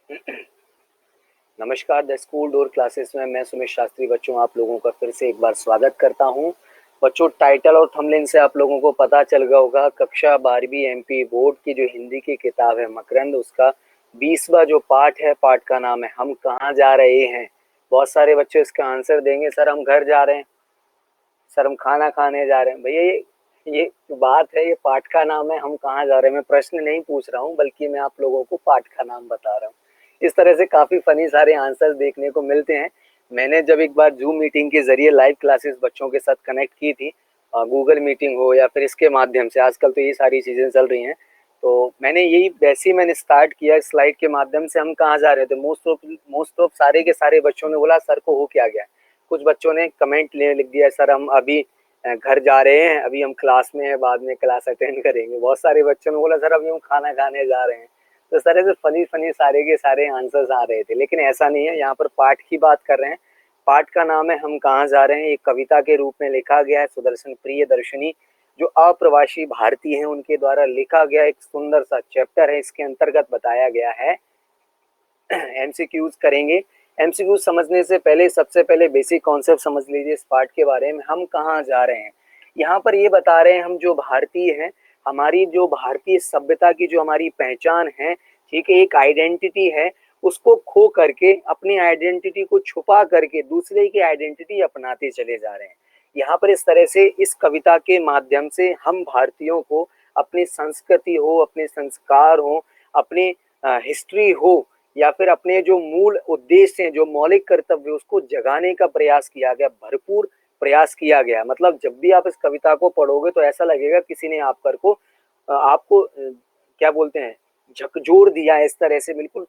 नमस्कार। The school door classes में मैं सुमित शास्त्री बच्चों आप लोगों का फिर से एक बार स्वागत करता हूं। बच्चों, टाइटल और थंबनेल से आप लोगों को पता चल गया होगा, कक्षा 12वीं एमपी बोर्ड की जो हिंदी की किताब है मकरंद, उसका 20वां जो पाठ है, पाठ का नाम है हम कहाँ जा रहे हैं। बहुत सारे बच्चे इसका आंसर देंगे, सर हम घर जा रहे हैं, सर हम खाना खाने जा रहे हैं। भैया ये जो बात है, ये पाठ का नाम है हम कहाँ जा रहे हैं। मैं प्रश्न नहीं पूछ रहा हूँ, बल्कि मैं आप लोगों को पाठ का नाम बता रहा हूँ। इस तरह से काफी फनी सारे आंसर देखने को मिलते हैं। मैंने जब एक बार जूम मीटिंग के जरिए लाइव क्लासेस बच्चों के साथ कनेक्ट की थी, गूगल मीटिंग हो या फिर इसके माध्यम से, आजकल तो ये सारी चीजें चल रही हैं, तो मैंने यही वैसे ही मैंने स्टार्ट किया स्लाइड के माध्यम से हम कहाँ जा रहे थे। मोस्ट ऑफ सारे के सारे बच्चों ने बोला सर को हो क्या गया। कुछ बच्चों ने कमेंट ले लिख दिया, सर हम अभी घर जा रहे हैं, अभी हम क्लास में हैं, बाद में क्लास अटेंड करेंगे। बहुत सारे बच्चों ने बोला सर अभी हम खाना खाने जा रहे हैं। तो इस तरह से फनी फनी सारे के सारे आंसर्स आ रहे थे, लेकिन ऐसा नहीं है। यहाँ पर पाठ की बात कर रहे हैं। पाठ का नाम है हम कहाँ जा रहे हैं। एक कविता के रूप में लिखा गया है, सुदर्शन प्रियदर्शनी जो अप्रवासी भारतीय हैं उनके द्वारा लिखा गया एक सुंदर सा चैप्टर है। इसके अंतर्गत बताया गया है, एमसीक्यूज करेंगे। एमसीक्यूज समझने से पहले सबसे पहले बेसिक कॉन्सेप्ट समझ लीजिए इस पाठ के बारे में। हम कहाँ जा रहे हैं, यहाँ पर ये बता रहे हैं हम जो भारतीय हैं, हमारी जो भारतीय सभ्यता की जो हमारी पहचान है, ठीक है, एक आइडेंटिटी है, उसको खो करके, अपनी आइडेंटिटी को छुपा करके दूसरे की आइडेंटिटी अपनाते चले जा रहे हैं। यहाँ पर इस तरह से इस कविता के माध्यम से हम भारतीयों को अपनी संस्कृति हो, अपने संस्कार हो, अपनी हिस्ट्री हो, या फिर अपने जो मूल उद्देश्य हैं, जो मौलिक कर्तव्य, उसको जगाने का प्रयास किया गया, भरपूर प्रयास किया गया। मतलब जब भी आप इस कविता को पढ़ोगे तो ऐसा लगेगा किसी ने आपको क्या बोलते हैं, झकझोर दिया है इस तरह से। बिल्कुल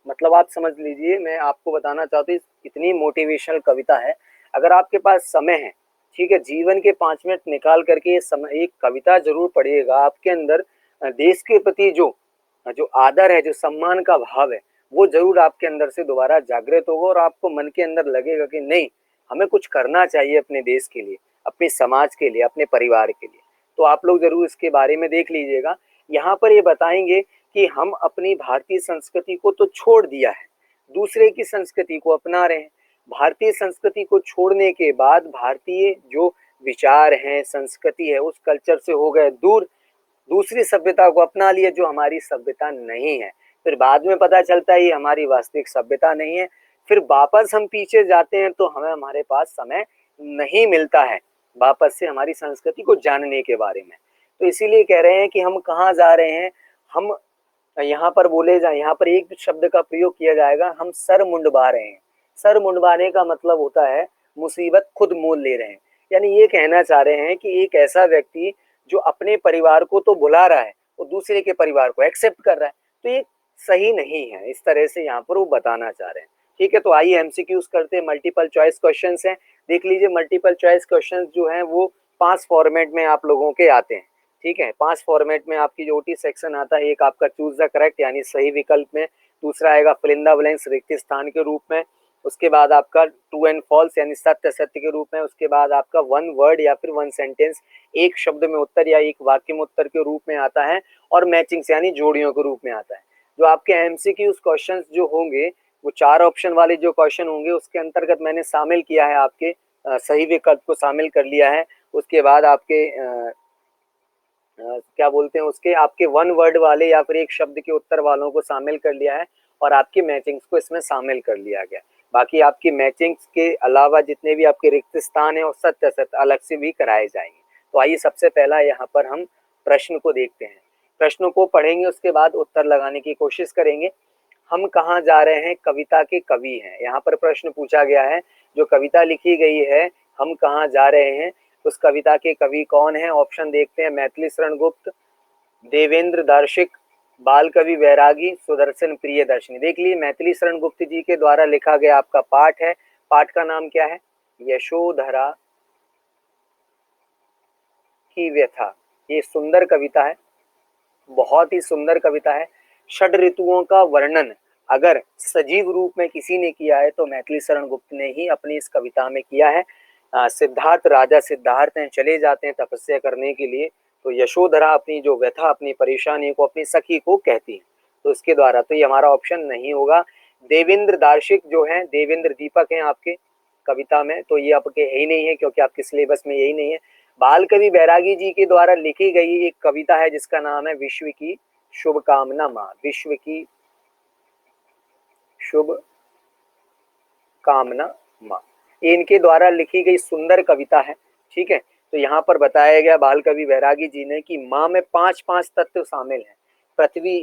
मतलब आप समझ लीजिए, मैं आपको बताना चाहता हूँ इतनी मोटिवेशनल कविता है। अगर आपके पास समय है, ठीक है, जीवन के 5 मिनट निकाल करके ये समय एक कविता जरूर पढ़िएगा। आपके अंदर देश के प्रति जो जो आदर है, जो सम्मान का भाव है, वो जरूर आपके अंदर से दोबारा जागृत होगा और आपको मन के अंदर लगेगा कि नहीं, हमें कुछ करना चाहिए अपने देश के लिए, अपने समाज के लिए, अपने परिवार के लिए। तो आप लोग जरूर इसके बारे में देख लीजिएगा। यहाँ पर ये बताएंगे कि हम अपनी भारतीय संस्कृति को तो छोड़ दिया है, दूसरे की संस्कृति को अपना रहे हैं। भारतीय संस्कृति को छोड़ने के बाद भारतीय जो विचार हैं, संस्कृति है, उस कल्चर से हो गए दूर, दूसरी सभ्यता को अपना लिया जो हमारी सभ्यता नहीं है। फिर बाद में पता चलता है ये हमारी वास्तविक सभ्यता नहीं है। फिर वापस हम पीछे जाते हैं तो हमें हमारे पास समय नहीं मिलता है वापस से हमारी संस्कृति को जानने के बारे में। तो इसीलिए कह रहे हैं कि हम कहाँ जा रहे हैं। हम यहाँ पर बोले जाए, यहाँ पर एक शब्द का प्रयोग किया जाएगा, हम सर मुंडवा रहे हैं। सर मुंडवाने का मतलब होता है मुसीबत खुद मोल ले रहे हैं। यानी ये कहना चाह रहे हैं कि एक ऐसा व्यक्ति जो अपने परिवार को तो बुला रहा है, वो दूसरे के परिवार को एक्सेप्ट कर रहा है, तो ये सही नहीं है। इस तरह से यहाँ पर वो बताना चाह रहे हैं। ठीक है, तो आइए एमसीक्यूज करते हैं। मल्टीपल चॉइस क्वेश्चंस हैं, देख लीजिए। मल्टीपल चॉइस क्वेश्चंस जो हैं वो 5 फॉर्मेट में आप लोगों के आते हैं। ठीक है, 5 फॉर्मेट में आपकी जो ओटी सेक्शन आता है, एक आपका चूज द करेक्ट यानी सही विकल्प में, दूसरा आएगा फिल इन द ब्लैंक्स रिक्त स्थान के रूप में, उसके बाद आपका ट्रू एंड फॉल्स यानी सत्य असत्य के रूप में, उसके बाद आपका वन वर्ड या फिर वन सेंटेंस, एक शब्द में उत्तर या एक वाक्य में उत्तर के रूप में आता है, और मैचिंग्स यानी जोड़ियों के रूप में आता है। जो आपके एमसीक्यूज क्वेश्चंस जो होंगे, वो 4 ऑप्शन वाले जो क्वेश्चन होंगे, उसके अंतर्गत मैंने शामिल किया है आपके सही विकल्प को शामिल कर लिया है। उसके बाद आपके क्या बोलते हैं, उसके आपके वन वर्ड वाले या फिर एक शब्द के उत्तर वालों को शामिल कर लिया है, और आपकी मैचिंग्स को इसमें शामिल कर लिया गया। बाकी आपकी मैचिंग्स के अलावा जितने भी आपके रिक्त स्थान है और सत्य असत्य अलग से भी कराए जाएंगे। तो आइए सबसे पहला यहाँ पर हम प्रश्न को देखते हैं। प्रश्नों को पढ़ेंगे, उसके बाद उत्तर लगाने की कोशिश करेंगे। हम कहाँ जा रहे हैं कविता के कवि हैं। यहाँ पर प्रश्न पूछा गया है, जो कविता लिखी गई है हम कहाँ जा रहे हैं, उस कविता के कवि कौन है। ऑप्शन देखते हैं, मैथिली शरण गुप्त, देवेंद्र दार्शिक, बाल कवि बैरागी, सुदर्शन प्रियदर्शनी। देख लीजिए, मैथिली शरण गुप्त जी के द्वारा लिखा गया आपका पाठ है। पाठ का नाम क्या है, यशोधरा की व्यथा। ये सुंदर कविता है, बहुत ही सुंदर कविता है। षड ऋतुओं का वर्णन अगर सजीव रूप में किसी ने किया है तो मैथिली शरण गुप्त ने ही अपनी इस कविता में किया है। सिद्धार्थ, राजा सिद्धार्थ हैं, चले जाते हैं तपस्या करने के लिए, तो यशोधरा अपनी जो व्यथा, अपनी परेशानी को अपनी सखी को कहती है। तो इसके द्वारा, तो ये हमारा ऑप्शन नहीं होगा। देवेंद्र दार्शिक जो हैं, देवेंद्र दीपक हैं आपके कविता में, तो ये आपके है ही नहीं है क्योंकि आपके सिलेबस में यही नहीं है। बाल कवि बैरागी जी के द्वारा लिखी गई एक कविता है जिसका नाम है विश्व की शुभकामना माँ, विश्व की शुभ कामना माँ, इनके द्वारा लिखी गई सुंदर कविता है। ठीक है, तो यहाँ पर बताया गया बाल कवि बैरागी जी ने कि माँ में 5 तत्व शामिल हैं, पृथ्वी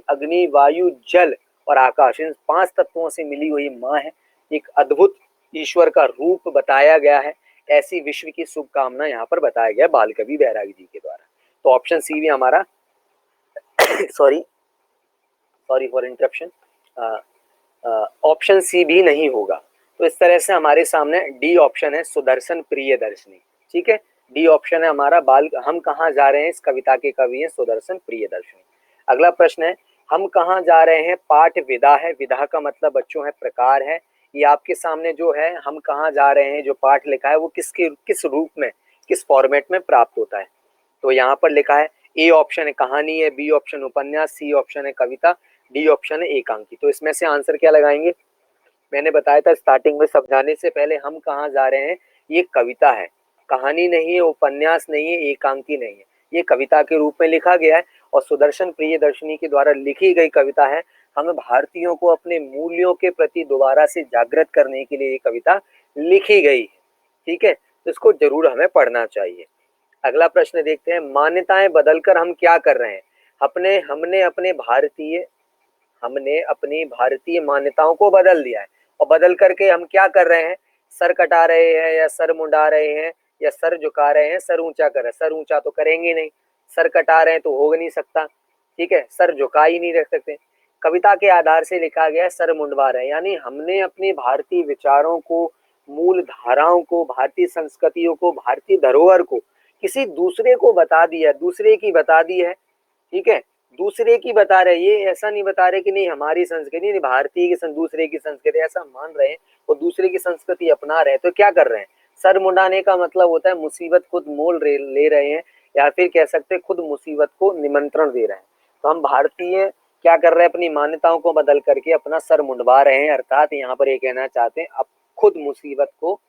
अग्नि वायु जल और आकाश, इन 5 तत्वों से मिली हुई माँ है। एक अद्भुत ईश्वर का रूप बताया गया है। ऐसी विश्व की शुभकामना यहाँ पर बताया गया बाल कवि बैरागी जी के द्वारा। तो ऑप्शन सी भी हमारा sorry for interruption, option C भी नहीं होगा। तो इस तरह से हमारे सामने डी ऑप्शन है, सुदर्शन प्रियदर्शनी। ठीक है, डी ऑप्शन है हमारा। बाल हम कहाँ जा रहे हैं, इस कविता के कवि हैं सुदर्शन प्रियदर्शनी। अगला प्रश्न है, हम कहाँ जा रहे हैं, पाठ विधा है। विधा का मतलब बच्चों है प्रकार है। ये आपके सामने जो है हम कहाँ जा रहे हैं जो पाठ लिखा है वो किस रूप में, किस फॉर्मेट में प्राप्त होता है। तो यहाँ पर लिखा है, ए ऑप्शन है कहानी है, बी ऑप्शन उपन्यास, सी ऑप्शन है कविता, डी ऑप्शन है एकांकी। तो इसमें से आंसर क्या लगाएंगे, मैंने बताया था स्टार्टिंग में समझाने से पहले, हम कहाँ जा रहे हैं ये कविता है, कहानी नहीं है, उपन्यास नहीं है, एकांकी नहीं है, ये कविता के रूप में लिखा गया है और सुदर्शन प्रियदर्शनी के द्वारा लिखी गई कविता है। हमें भारतीयों को अपने मूल्यों के प्रति दोबारा से जागृत करने के लिए ये कविता लिखी गई है। ठीक है, तो इसको जरूर हमें पढ़ना चाहिए। अगला प्रश्न देखते हैं, मान्यताएं बदलकर हम क्या कर रहे हैं। हमने अपनी भारतीय मान्यताओं को बदल दिया है और बदल करके हम क्या कर रहे हैं, सर कटा रहे हैं या सर मुंडा रहे हैं या सर झुका रहे हैं, सर ऊंचा कर रहे हैं। सर ऊंचा तो करेंगे नहीं, सर कटा रहे हैं तो हो नहीं सकता। ठीक है, सर झुका ही नहीं रख सकते। कविता के आधार से लिखा गया है सर मुंडवा रहे हैं, यानी हमने अपने भारतीय विचारों को, मूल धाराओं को, भारतीय संस्कृतियों को, भारतीय धरोहर को किसी दूसरे को बता दिया, दूसरे की बता दी है। ठीक है, दूसरे की बता रहे, ये ऐसा नहीं बता रहे कि नहीं हमारी संस्कृति नहीं, भारतीय की दूसरे की संस्कृति ऐसा मान रहे हैं और दूसरे की संस्कृति अपना रहे हैं। तो क्या कर रहे हैं, सर मुंडाने का मतलब होता है मुसीबत खुद मोल ले रहे हैं, या फिर कह सकते हैं खुद मुसीबत को निमंत्रण दे रहे हैं। तो हम भारतीय क्या कर रहे हैं, अपनी मान्यताओं को बदल करके अपना सर मुंडवा रहे हैं, अर्थात यहाँ पर ये कहना चाहते हैं अब खुद मुसीबत को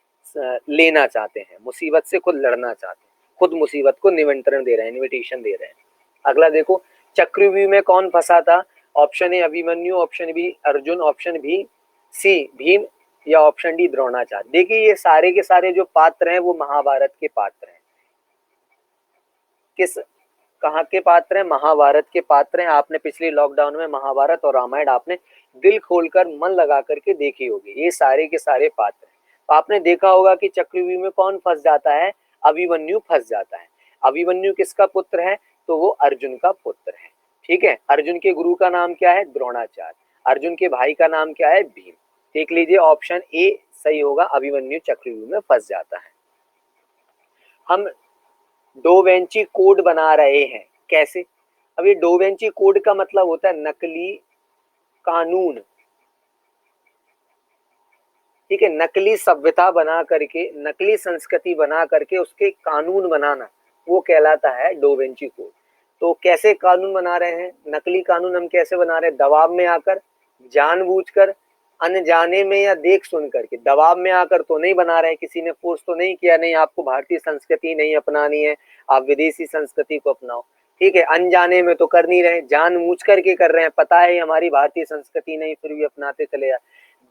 लेना चाहते हैं, मुसीबत से खुद लड़ना चाहते हैं, खुद मुसीबत को निमंत्रण दे रहे हैं, इन्विटेशन दे रहे हैं। अगला देखो, चक्रव्यूह में कौन फंसा था। Option A Abhimanyu, option B Arjun, option B C Bhim या ऑप्शन डी द्रोणाचार्य। देखिए ये सारे के सारे जो पात्र हैं वो महाभारत के पात्र हैं। किस कहाँ के पात्र हैं, महाभारत के पात्र हैं। आपने पिछले लॉकडाउन में महाभारत और रामायण आपने दिल खोलकर मन लगा करके देखी होगी, ये सारे के सारे पात्र हैं। तो आपने देखा होगा कि चक्रव्यूह में कौन फंस जाता है, अभिमन्यु फंस जाता है। अभिमन्यु किसका पुत्र है, तो वो अर्जुन का पुत्र है। ठीक है, अर्जुन के गुरु का नाम क्या है, द्रोणाचार्य। अर्जुन के भाई का नाम क्या है, भीम। देख लीजिए ऑप्शन ए सही होगा, अभिमन्यु चक्रव्यूह में फंस जाता है। हम डो वेंची कोड बना रहे हैं, कैसे। अब ये डो वेंची कोड का मतलब होता है नकली कानून। ठीक है, नकली सभ्यता बना करके, नकली संस्कृति बना करके उसके कानून बनाना, वो कहलाता है डो वेंची कोड। तो कैसे कानून बना रहे हैं, नकली कानून हम कैसे बना रहे हैं, दबाव में आकर, जानबूझकर, अनजाने में या देख सुन करके। दबाव में आकर तो नहीं बना रहे हैं, किसी ने फोर्स तो नहीं किया, नहीं आपको भारतीय संस्कृति नहीं अपनानी है, आप विदेशी संस्कृति को अपनाओ। ठीक है, अनजाने में तो कर नहीं रहे, जानबूझ करके कर रहे हैं, पता है हमारी भारतीय संस्कृति नहीं, फिर भी अपनाते चले जाए।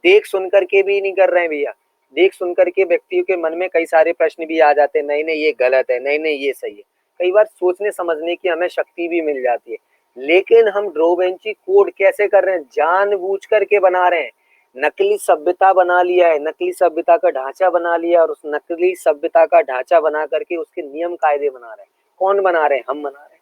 देख सुन करके भी नहीं कर रहे हैं भैया, देख सुन करके व्यक्तियों के मन में कई सारे प्रश्न भी आ जाते हैं, नहीं नहीं ये गलत है, नहीं नहीं ये सही है। कई बार सोचने समझने की हमें शक्ति भी मिल जाती है, लेकिन हम ड्रो वेंची कोड कैसे कर रहे हैं, जानबूझ करके बना रहे हैं। नकली सभ्यता बना लिया है, नकली सभ्यता का ढांचा बना लिया और उस नकली सभ्यता का ढांचा बना करके उसके नियम कायदे बना रहे हैं। कौन बना रहे हैं, हम बना रहे हैं।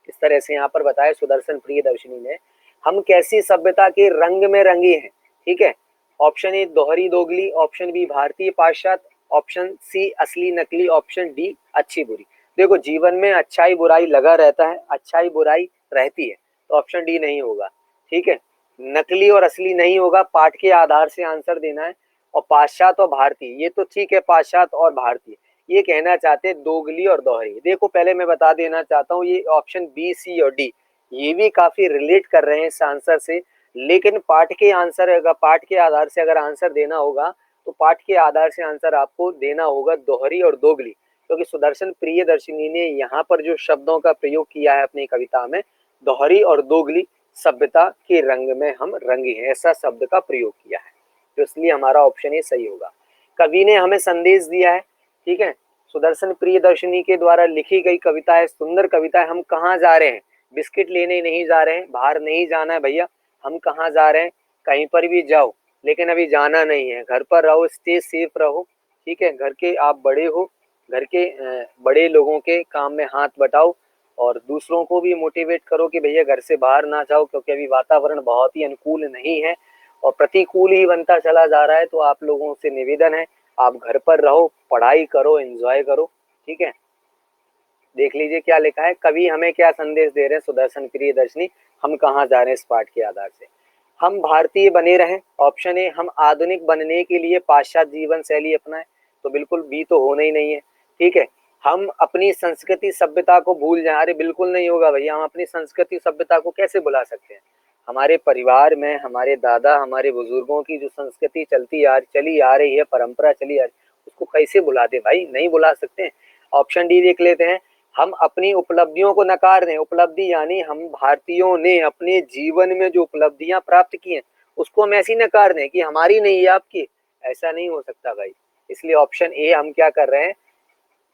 इस तरह से यहाँ पर बताया सुदर्शन प्रियदर्शनी ने, हम कैसी सभ्यता के रंग में रंगे हैं। ठीक है, ऑप्शन ए दोहरी दोगली, ऑप्शन बी भारतीय पाश्चात्य, ऑप्शन सी असली नकली, ऑप्शन डी अच्छी बुरी। देखो जीवन में अच्छाई बुराई लगा रहता है, अच्छाई बुराई रहती है, तो ऑप्शन डी नहीं होगा। ठीक है, नकली और असली नहीं होगा, पाठ के आधार से आंसर देना है। और पाश्चात्य और भारतीय, ये तो ठीक है, पाश्चात्य और भारतीय ये कहना चाहते हैं दोगली और दोहरी। देखो पहले मैं बता देना चाहता हूँ, ये ऑप्शन बी सी और डी ये भी काफी रिलेट कर रहे हैं इस आंसर से। लेकिन पाठ के आंसर, अगर पाठ के आधार से अगर आंसर देना होगा तो पाठ के आधार से आंसर आपको देना होगा दोहरी और दोगली, क्योंकि सुदर्शन प्रियदर्शिनी ने यहाँ पर जो शब्दों का प्रयोग किया है अपनी कविता में, दोहरी और दोगली, सभ्यता के रंग में हम रंगे हैं, ऐसा शब्द का प्रयोग किया है। तो इसलिए हमारा ऑप्शन ये सही होगा। कवि ने हमें संदेश दिया है, ठीक है। सुदर्शन प्रियदर्शिनी के द्वारा लिखी गई कविता है, सुंदर कविता है। हम कहाँ जा रहे हैं? बिस्किट लेने नहीं जा रहे हैं, बाहर नहीं जाना है भैया। हम कहाँ जा रहे हैं? कहीं पर भी जाओ, लेकिन अभी जाना नहीं है, घर पर रहो, स्टे सेफ रहो, ठीक है। घर के आप बड़े हो, घर के बड़े लोगों के काम में हाथ बटाओ और दूसरों को भी मोटिवेट करो कि भैया घर से बाहर ना जाओ, क्योंकि अभी वातावरण बहुत ही अनुकूल नहीं है और प्रतिकूल ही बनता चला जा रहा है। तो आप लोगों से निवेदन है, आप घर पर रहो, पढ़ाई करो, एंजॉय करो, ठीक है। देख लीजिए क्या लिखा है, कवि हमें क्या संदेश दे रहे हैं सुदर्शन प्रियदर्शनी, हम कहाँ जा रहे हैं इस पाठ के आधार से। हम भारतीय बने रहें, ऑप्शन ए। हम आधुनिक बनने के लिए पाश्चात्य जीवन शैली अपनाएं, तो बिल्कुल बी तो होना ही नहीं है, ठीक है। हम अपनी संस्कृति सभ्यता को भूल जाएं, अरे बिल्कुल नहीं होगा भैया, हम अपनी संस्कृति सभ्यता को कैसे भुला सकते हैं? हमारे परिवार में हमारे दादा हमारे बुजुर्गों की जो संस्कृति चली आ रही है, परंपरा चली आ रही है, उसको कैसे भुला दे भाई? नहीं भुला सकते। ऑप्शन डी देख लेते हैं, हम अपनी उपलब्धियों को नकार दें। उपलब्धि यानी हम भारतीयों ने अपने जीवन में जो उपलब्धियां प्राप्त की हैं उसको हम ऐसी नकार दें कि हमारी नहीं है आपकी, ऐसा नहीं हो सकता भाई। इसलिए ऑप्शन ए हम क्या कर रहे हैं,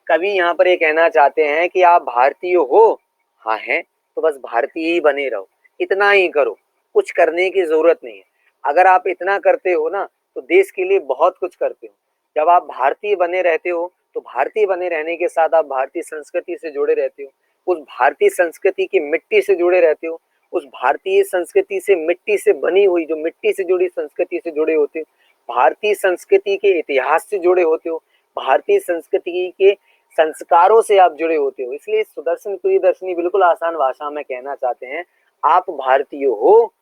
कवि यहाँ पर ये कहना चाहते हैं कि आप भारतीय हो, हाँ हैं, तो बस भारतीय ही बने रहो, इतना ही करो, कुछ करने की जरूरत नहीं है। अगर आप इतना करते हो ना तो देश के लिए बहुत कुछ करते हो। जब आप भारतीय बने रहते हो तो भारतीय बने रहने के साथ आप भारतीय संस्कृति से जुड़े रहते हो, उस भारतीय संस्कृति की मिट्टी से जुड़े रहते हो, उस भारतीय संस्कृति से, मिट्टी से बनी हुई जो मिट्टी से जुड़ी संस्कृति से जुड़े होते हो, भारतीय संस्कृति के इतिहास से जुड़े होते हो, भारतीय संस्कृति के संस्कारों से आप जुड़े होते हो। इसलिए सुदर्शन प्रियदर्शनी बिल्कुल आसान भाषा में कहना चाहते हैं, आप भारतीय हो,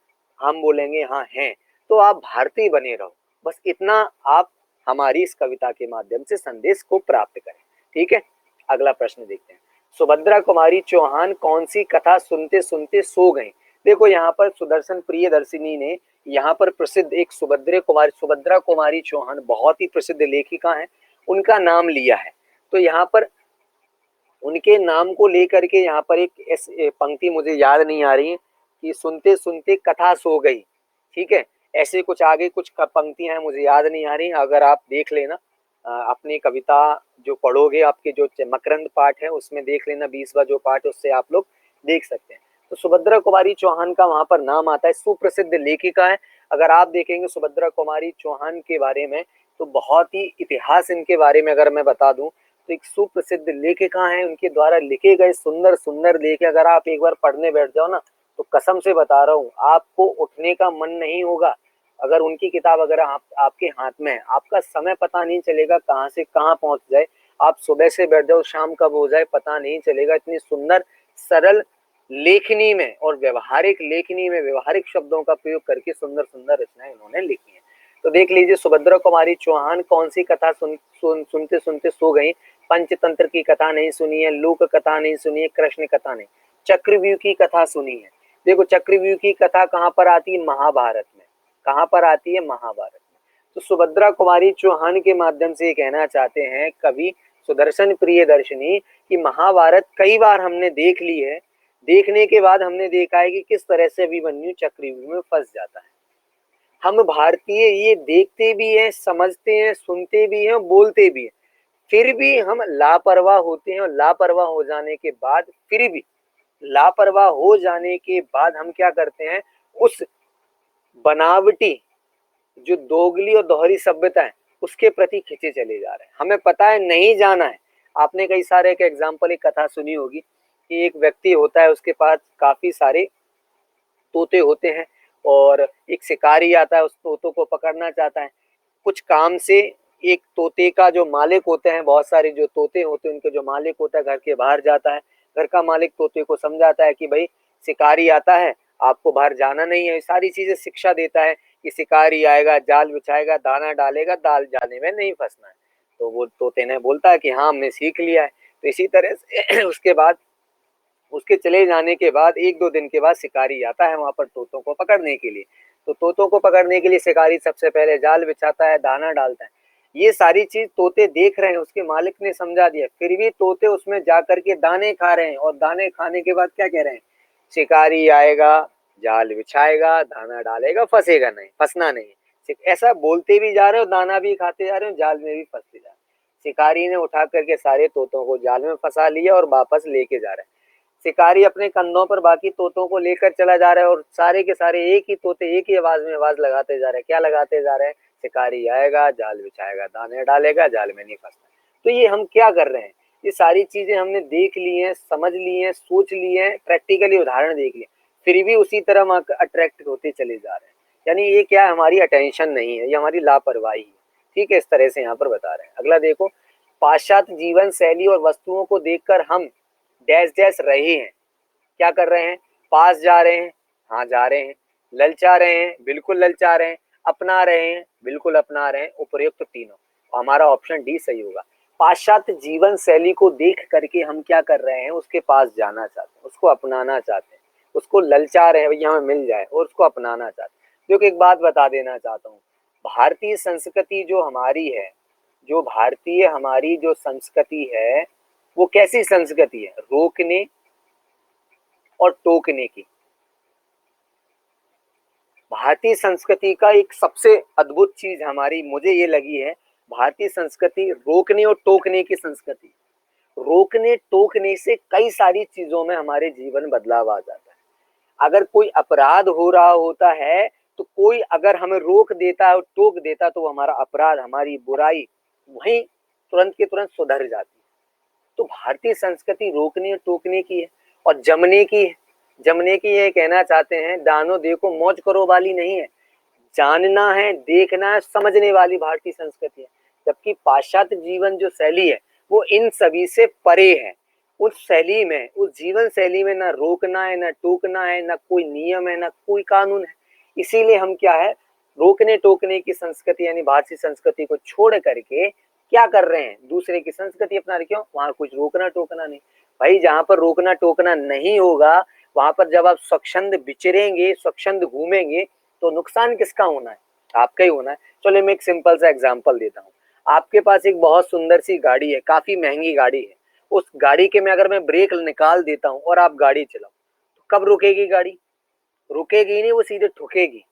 हम बोलेंगे हाँ हैं, तो आप भारतीय बने रहो, बस इतना आप हमारी इस कविता के माध्यम से संदेश को प्राप्त करें, ठीक है। अगला प्रश्न देखते हैं, सुभद्रा कुमारी चौहान कौन सी कथा सुनते सुनते सो गई? देखो यहाँ पर सुदर्शन प्रियदर्शिनी ने यहाँ पर प्रसिद्ध एक सुभद्रा कुमारी चौहान बहुत ही प्रसिद्ध लेखिका है, उनका नाम लिया है। तो यहाँ पर उनके नाम को लेकर के यहाँ पर एक पंक्ति मुझे याद नहीं आ रही है कि सुनते सुनते कथा सो गई, ठीक है। ऐसे कुछ आगे कुछ पंक्तियां हैं, मुझे याद नहीं आ रही, अगर आप देख लेना अपनी कविता जो पढ़ोगे, आपके जो मकरंद पाठ है उसमें देख लेना, 20वां जो पाठ है उससे आप लोग देख सकते हैं। तो सुभद्रा कुमारी चौहान का वहां पर नाम आता है, सुप्रसिद्ध लेखिका है। अगर आप देखेंगे सुभद्रा कुमारी चौहान के बारे में तो बहुत ही इतिहास इनके बारे में अगर मैं बता दूं तो एक सुप्रसिद्ध लेखिका हैं, उनके द्वारा लिखे गए सुंदर सुंदर लेख अगर आप एक बार पढ़ने बैठ जाओ ना तो कसम से बता रहा हूँ आपको उठने का मन नहीं होगा। अगर उनकी किताब अगर आपके हाथ में है, आपका समय पता नहीं चलेगा कहाँ से कहाँ पहुंच जाए। आप सुबह से बैठ जाओ शाम कब हो जाए पता नहीं चलेगा। इतनी सुंदर सरल लेखनी में और व्यवहारिक लेखनी में व्यवहारिक शब्दों का प्रयोग करके सुंदर सुंदर रचनाएं इन्होंने लिखी हैं। तो देख लीजिए सुभद्रा कुमारी चौहान कौन सी कथा सुनते सुनते सो गई? पंचतंत्र की कथा नहीं सुनी है, लोक कथा नहीं सुनी है, कृष्ण कथा नहीं, चक्रव्यूह की कथा सुनी है। देखो चक्रव्यूह की कथा कहाँ पर आती है? महाभारत में। कहाँ पर आती है? महाभारत में। तो सुभद्रा कुमारी चौहान के माध्यम से ये कहना चाहते हैं कवि सुदर्शन प्रियदर्शनी कि महाभारत कई बार हमने देख ली है, देखने के बाद हमने देखा है कि किस तरह से अभिमन्यु चक्रव्यूह में फंस जाता है। हम भारतीय ये देखते भी हैं, समझते हैं, सुनते भी हैं, बोलते भी हैं, फिर भी हम लापरवाह होते हैं और लापरवाह हो जाने के बाद फिर भी लापरवाह हो जाने के बाद हम क्या करते हैं? उस बनावटी जो दोगली और दोहरी सभ्यता है उसके प्रति खींचे चले जा रहे हैं। हमें पता है नहीं जाना है। आपने कई सारे एक एग्जाम्पल एक कथा सुनी होगी कि एक व्यक्ति होता है, उसके पास काफी सारे तोते होते हैं और एक शिकारी आता है, उस तोतों को पकड़ना चाहता है। कुछ काम से एक तोते का जो मालिक होते हैं, बहुत सारे जो तोते होते हैं उनके जो मालिक होता है घर के बाहर जाता है। घर का मालिक तोते को समझाता है कि भाई शिकारी आता है, आपको बाहर जाना नहीं है, सारी चीजें शिक्षा देता है कि शिकारी आएगा, जाल बिछाएगा, दाना डालेगा, दाल जाले में नहीं फंसना है। तो वो तोते ने बोलता है कि हाँ हमने सीख लिया है। तो इसी तरह से उसके बाद उसके चले जाने के बाद 1-2 दिन के बाद शिकारी आता है वहां पर तोतों को पकड़ने के लिए। तो तोतों को पकड़ने के लिए शिकारी सबसे पहले जाल बिछाता है, दाना डालता है। ये सारी चीज तोते देख रहे हैं, उसके मालिक ने समझा दिया, फिर भी तोते उसमें जाकर के दाने खा रहे हैं। और दाने खाने के बाद क्या कह रहे हैं, शिकारी आएगा, जाल बिछाएगा, दाना डालेगा, फंसेगा नहीं, फंसना नहीं। ऐसा बोलते भी जा रहे हो, दाना भी खाते जा रहे हो, जाल में भी फंसते जा रहे हो। शिकारी ने उठा करके सारे तोतों को जाल में फंसा लिया और वापस लेके जा रहे हैं। शिकारी अपने कंधों पर बाकी तोतों को लेकर चला जा रहा है और सारे के सारे एक ही तोते एक ही आवाज में आवाज लगाते जा रहे हैं। क्या लगाते जा रहे हैं, शिकारी आएगा, जाल बिछाएगा, दाने डालेगा, जाल में नहीं फंसता। तो ये हम क्या कर रहे हैं, ये सारी चीजें हमने देख ली हैं, समझ ली हैं, सोच ली हैं, प्रैक्टिकली उदाहरण देख लिए, फिर भी उसी तरह हम अट्रैक्ट होते चले जा रहे हैं। यानी ये क्या है, हमारी अटेंशन नहीं है, ये हमारी लापरवाही है। ठीक है, इस तरह से यहाँ पर बता रहे हैं। अगला देखो, पाश्चात्य जीवन शैली और वस्तुओं को देखकर हम डैश डैश रहे हैं। क्या कर रहे हैं, पास जा रहे हैं, हाँ जा रहे हैं, ललचा रहे हैं, बिल्कुल ललचा रहे हैं, अपना रहे हैं, बिल्कुल अपना रहे हैं, उपयुक्त तीनों। हमारा ऑप्शन डी सही होगा। पाश्चात्य जीवन शैली को देख करके हम क्या कर रहे हैं, उसके पास जाना चाहते हैं, उसको अपनाना चाहते हैं, उसको ललचा रहे हैं, भैया हमें मिल जाए, और उसको अपनाना चाहते हैं। देखो एक बात बता देना चाहता हूँ, भारतीय संस्कृति जो हमारी है, जो भारतीय हमारी जो संस्कृति है, वो कैसी संस्कृति है, रोकने और टोकने की। भारतीय संस्कृति का एक सबसे अद्भुत चीज हमारी मुझे ये लगी है, भारतीय संस्कृति रोकने और टोकने की संस्कृति। रोकने टोकने से कई सारी चीजों में हमारे जीवन बदलाव आ जाता है। अगर कोई अपराध हो रहा होता है तो कोई अगर हमें रोक देता है और टोक देता तो हमारा अपराध, हमारी बुराई वहीं तुरंत के तुरंत सुधर जाती है। तो भारतीय संस्कृति रोकने और टोकने की है और जमने की है। जमने की ये कहना चाहते हैं, दानो देखो मौज करो वाली नहीं है, जानना है, देखना है, समझने वाली भारतीय संस्कृति है। जबकि पाश्चात्य जीवन जो शैली है वो इन सभी से परे है। उस शैली में, उस जीवन शैली में ना रोकना है, ना टोकना है, ना कोई नियम है, ना कोई कानून है। इसीलिए हम क्या है, रोकने टोकने की संस्कृति यानी भारतीय संस्कृति को छोड़ करके क्या कर रहे हैं, दूसरे की संस्कृति अपना रहे। क्यों, वहां कुछ रोकना टोकना नहीं। भाई जहां पर रोकना टोकना नहीं होगा, वहां पर जब आप स्वच्छंद विचरेंगे, स्वच्छंद घूमेंगे, तो नुकसान किसका होना है, आपका ही होना है। चलो मैं एक सिंपल सा एग्जांपल देता हूँ। आपके पास एक बहुत सुंदर सी गाड़ी है, काफी महंगी गाड़ी है, उस गाड़ी के में अगर मैं ब्रेक निकाल देता हूँ और आप गाड़ी चलाओ, तो कब रुकेगी गाड़ी, रुकेगी नहीं, वो सीधे ठुकेगी।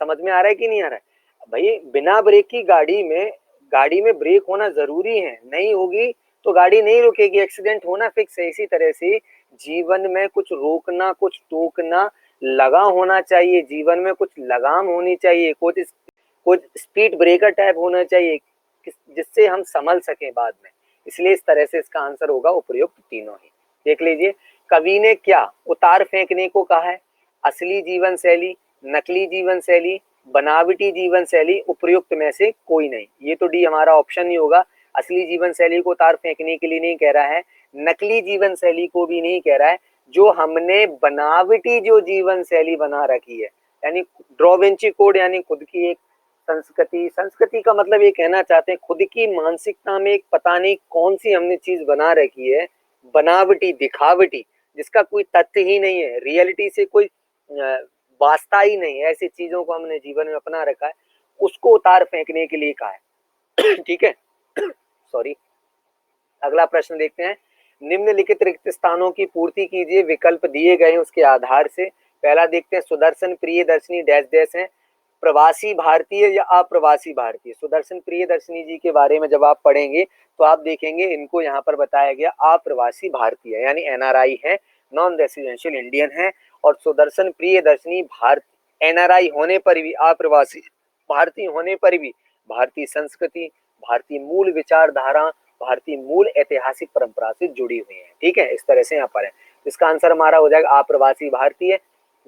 समझ में आ रहा है कि नहीं आ रहा है। भाई बिना ब्रेक की गाड़ी में ब्रेक होना जरूरी है, नहीं होगी तो गाड़ी नहीं रुकेगी, एक्सीडेंट होना फिक्स है। इसी तरह से जीवन में कुछ रोकना, कुछ टोकना लगा होना चाहिए, जीवन में कुछ लगाम होनी चाहिए, कुछ स्पीड ब्रेकर टाइप होना चाहिए, जिससे हम संभल सके बाद में। इसलिए इस तरह से इसका आंसर होगा उपयुक्त तीनों ही। देख लीजिए, कवि ने क्या उतार फेंकने को कहा है, असली जीवन शैली, नकली जीवन शैली, बनावटी जीवन शैली, उपयुक्त में से कोई नहीं। ये तो डी हमारा ऑप्शन ही होगा। असली जीवन शैली को उतार फेंकने के लिए नहीं कह रहा है, नकली जीवन शैली को भी नहीं कह रहा है, जो हमने बनावटी जो जीवन शैली बना रखी है, यानी ड्रा विंची कोड, यानी खुद की एक संस्कृति। संस्कृति का मतलब ये कहना चाहते हैं खुद की मानसिकता में एक पता नहीं कौन सी हमने चीज बना रखी है, बनावटी, दिखावटी, जिसका कोई तथ्य ही नहीं है, रियलिटी से कोई वास्ता ही नहीं है, ऐसी चीजों को हमने जीवन में अपना रखा है, उसको उतार फेंकने के लिए कहा है। ठीक है, सॉरी। अगला प्रश्न देखते हैं, निम्नलिखित रिक्त स्थानों की पूर्ति कीजिए, विकल्प दिए गए हैं उसके आधार से। पहला देखते हैं, सुदर्शन प्रियदर्शनी डैश डैश है, प्रवासी भारतीय या अप्रवासी भारतीय। सुदर्शन प्रियदर्शनी जी के बारे में जब आप पढ़ेंगे तो आप देखेंगे इनको यहाँ पर बताया गया अप्रवासी भारतीय, यानी एनआरआई है, नॉन रेसिडेंशियल इंडियन है। और सुदर्शन प्रियदर्शनी भारत एनआरआई होने पर भी, अप्रवासी भारतीय होने पर भी भारतीय संस्कृति, भारतीय मूल विचारधारा, भारतीय मूल ऐतिहासिक परंपरा से जुड़ी हुई है। ठीक है, इस तरह से यहाँ पर है। इसका आंसर हमारा हो जाएगा अप्रवासी भारतीय।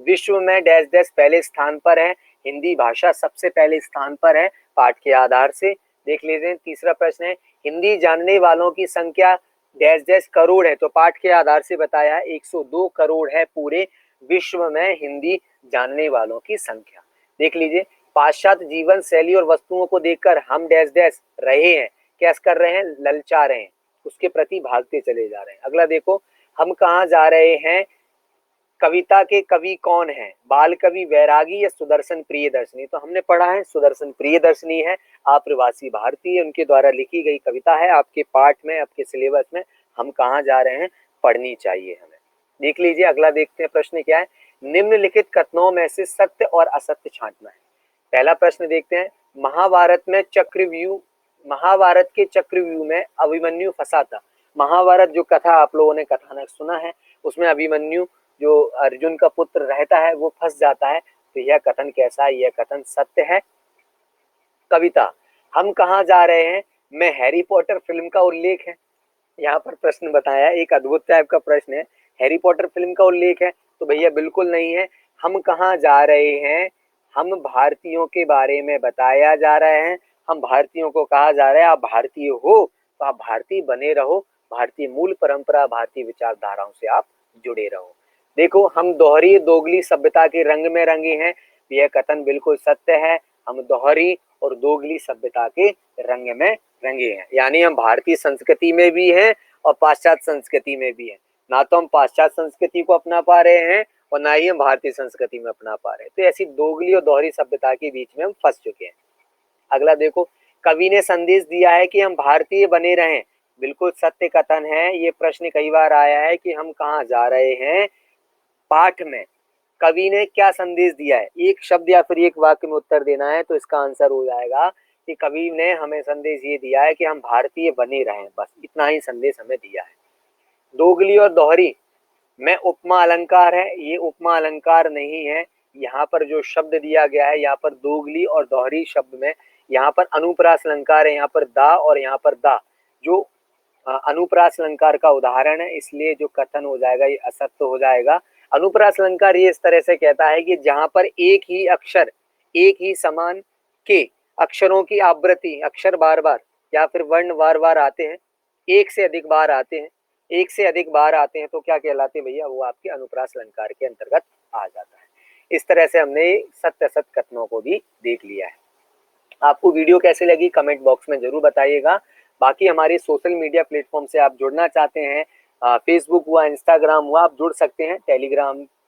विश्व में डैश डैश पहले स्थान पर है, हिंदी भाषा सबसे पहले स्थान पर है पाठ के आधार से। देख लीजिए, तीसरा प्रश्न है, हिंदी जानने वालों की संख्या डैश डैश करोड़ है, तो पाठ के आधार से बताया है 102 करोड़ है पूरे विश्व में हिंदी जानने वालों की संख्या। देख लीजिए, पाश्चात्य जीवन शैली और वस्तुओं को देखकर हम डैश डैश रहे हैं, क्या कर रहे हैं, ललचा रहे हैं, उसके प्रति भागते चले जा रहे हैं। अगला देखो, हम कहाँ जा रहे हैं कविता के कवि कौन है, बाल कवि वैरागी या सुदर्शन प्रियदर्शनी। तो हमने पढ़ा है सुदर्शन प्रियदर्शनी है, आप्रवासी भारतीय, उनके द्वारा लिखी गई कविता है। आपके पाठ में, आपके सिलेबस में हम कहाँ जा रहे हैं, पढ़नी चाहिए हमें। देख लीजिए, अगला देखते हैं प्रश्न क्या है। निम्नलिखित कथनों में से सत्य और असत्य छांटना है। पहला प्रश्न देखते हैं। महाभारत के चक्रव्यूह में अभिमन्यु फंसा था। महाभारत जो कथा आप लोगों ने कथानक सुना है, उसमें अभिमन्यु जो अर्जुन का पुत्र रहता है वो फंस जाता है। तो यह कथन कैसा है, यह कथन सत्य है। कविता हम कहाँ जा रहे हैं में हैरी पॉटर फिल्म का उल्लेख है। यहाँ पर प्रश्न बताया, एक अद्भुत टाइप का प्रश्न है, हैरी पॉटर फिल्म का उल्लेख है? तो भैया बिल्कुल नहीं है। हम कहाँ जा रहे हैं, हम भारतीयों के बारे में बताया जा रहा है। हम भारतीयों को कहा जा रहा है आप भारतीय हो तो आप भारतीय बने रहो, भारतीय मूल परंपरा, भारतीय विचारधाराओं से आप जुड़े रहो। देखो, हम दोहरी दोगली सभ्यता के रंग में रंगे हैं। यह कथन बिल्कुल सत्य है। हम दोहरी और दोगली सभ्यता के रंग में रंगे हैं, यानी हम भारतीय संस्कृति में भी हैं और पाश्चात्य संस्कृति में भी हैं। ना तो हम पाश्चात्य संस्कृति को अपना पा रहे हैं और ना ही हम भारतीय संस्कृति में अपना पा रहे हैं। तो ऐसी दोगली और दोहरी सभ्यता के बीच में हम फंस चुके हैं। अगला देखो, कवि ने संदेश दिया है कि हम भारतीय बने रहें। बिल्कुल सत्य कथन है। ये प्रश्न कई बार आया है कि हम कहाँ जा रहे हैं। पाठ में कवि ने क्या संदेश दिया है, एक शब्द या फिर एक वाक्य में उत्तर देना है। तो इसका आंसर हो जाएगा कि कवि ने हमें संदेश ये दिया है कि हम भारतीय बने रहें, बस इतना ही संदेश हमें दिया है। दोगली और दोहरी में उपमा अलंकार है, ये उपमा अलंकार नहीं है। यहाँ पर जो शब्द दिया गया है, यहाँ पर दोगली और दोहरी शब्द में यहाँ पर अनुप्रास अलंकार है, यहाँ पर दा और यहाँ पर दा, जो अनुप्रास अलंकार का उदाहरण है। इसलिए जो कथन हो जाएगा ये असत्य हो जाएगा। अनुप्रास अलंकार ये इस तरह से कहता है कि जहां पर एक ही अक्षर, एक ही समान के अक्षरों की आवृत्ति, अक्षर बार बार या फिर वर्ण बार बार आते हैं, एक से अधिक बार आते हैं, एक से अधिक बार आते हैं, तो क्या कहलाते हैं भैया, वो आपके अनुप्रास अलंकार के अंतर्गत आ जाता है। इस तरह से हमने सत्य असत कथनों को भी देख लिया है। आपको वीडियो कैसे लगी कमेंट बॉक्स में जरूर बताइएगा। बाकी हमारे सोशल मीडिया प्लेटफॉर्म से आप जुड़ना चाहते हैं, फेसबुक हुआ, इंस्टाग्राम हुआ, आप जुड़ सकते हैं।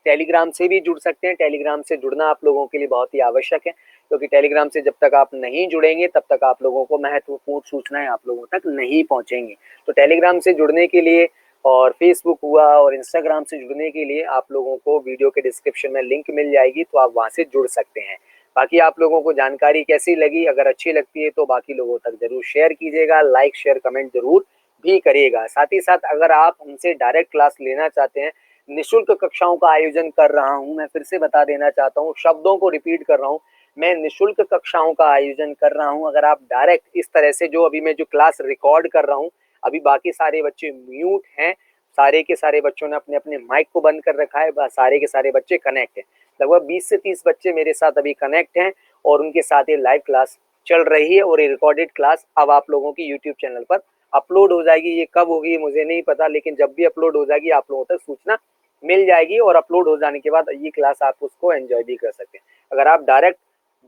टेलीग्राम से भी जुड़ सकते हैं। टेलीग्राम से जुड़ना आप लोगों के लिए बहुत ही आवश्यक है, क्योंकि टेलीग्राम से जब तक आप नहीं जुड़ेंगे तब तक आप लोगों को महत्वपूर्ण सूचनाएं आप लोगों तक नहीं पहुंचेंगी। तो टेलीग्राम से जुड़ने के लिए और फेसबुक हुआ और इंस्टाग्राम से जुड़ने के लिए आप लोगों को वीडियो के डिस्क्रिप्शन में लिंक मिल जाएगी, तो आप वहां से जुड़ सकते हैं। बाकी आप लोगों को जानकारी कैसी लगी, अगर अच्छी लगती है तो बाकी लोगों तक जरूर शेयर कीजिएगा, लाइक शेयर कमेंट जरूर भी करिएगा। साथ ही साथ अगर आप हमसे डायरेक्ट क्लास लेना चाहते हैं, निःशुल्क कक्षाओं का आयोजन कर रहा हूं, मैं फिर से बता देना चाहता हूं, शब्दों को रिपीट कर रहा हूं, मैं निःशुल्क कक्षाओं का आयोजन कर रहा हूं। अगर आप डायरेक्ट इस तरह से, जो अभी मैं जो क्लास रिकॉर्ड कर रहा हूं, अभी बाकी सारे बच्चे म्यूट हैं, सारे के सारे बच्चों ने अपने अपने माइक को बंद कर रखा है, सारे के सारे बच्चे कनेक्ट हैं। लगभग 20 से 30 बच्चे मेरे साथ अभी कनेक्ट हैं और उनके साथ ये लाइव क्लास चल रही है। और ये रिकॉर्डेड क्लास अब आप लोगों की यूट्यूब चैनल पर अपलोड हो जाएगी। ये कब होगी मुझे नहीं पता, लेकिन जब भी अपलोड हो जाएगी आप लोगों तक सूचना मिल जाएगी। और अपलोड हो जाने के बाद ये क्लास आप उसको एंजॉय भी कर सकते हैं। अगर आप डायरेक्ट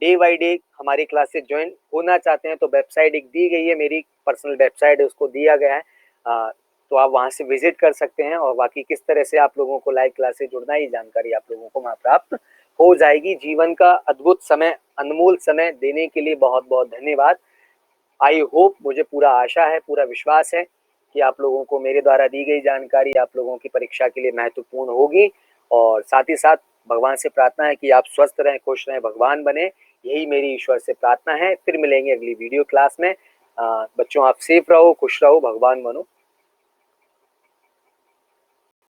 डे बाई डे हमारी क्लास से ज्वाइन होना चाहते हैं तो वेबसाइट एक दी गई है, मेरी पर्सनल वेबसाइट है, उसको दिया गया है, तो आप वहां से विजिट कर सकते हैं। और बाकी किस तरह से आप लोगों को लाइव क्लास से जुड़ना है, ये जानकारी आप लोगों को वहां प्राप्त हो जाएगी। जीवन का अद्भुत समय, अनमोल समय देने के लिए बहुत बहुत धन्यवाद। आई होप, मुझे पूरा आशा है, पूरा विश्वास है कि आप लोगों को मेरे द्वारा दी गई जानकारी आप लोगों की परीक्षा के लिए महत्वपूर्ण होगी। और साथ ही साथ भगवान से प्रार्थना है कि आप स्वस्थ रहें, खुश रहें, भगवान बने, यही मेरी ईश्वर से प्रार्थना है। फिर मिलेंगे अगली वीडियो क्लास में। बच्चों आप सेफ रहो, खुश रहो, भगवान बनो।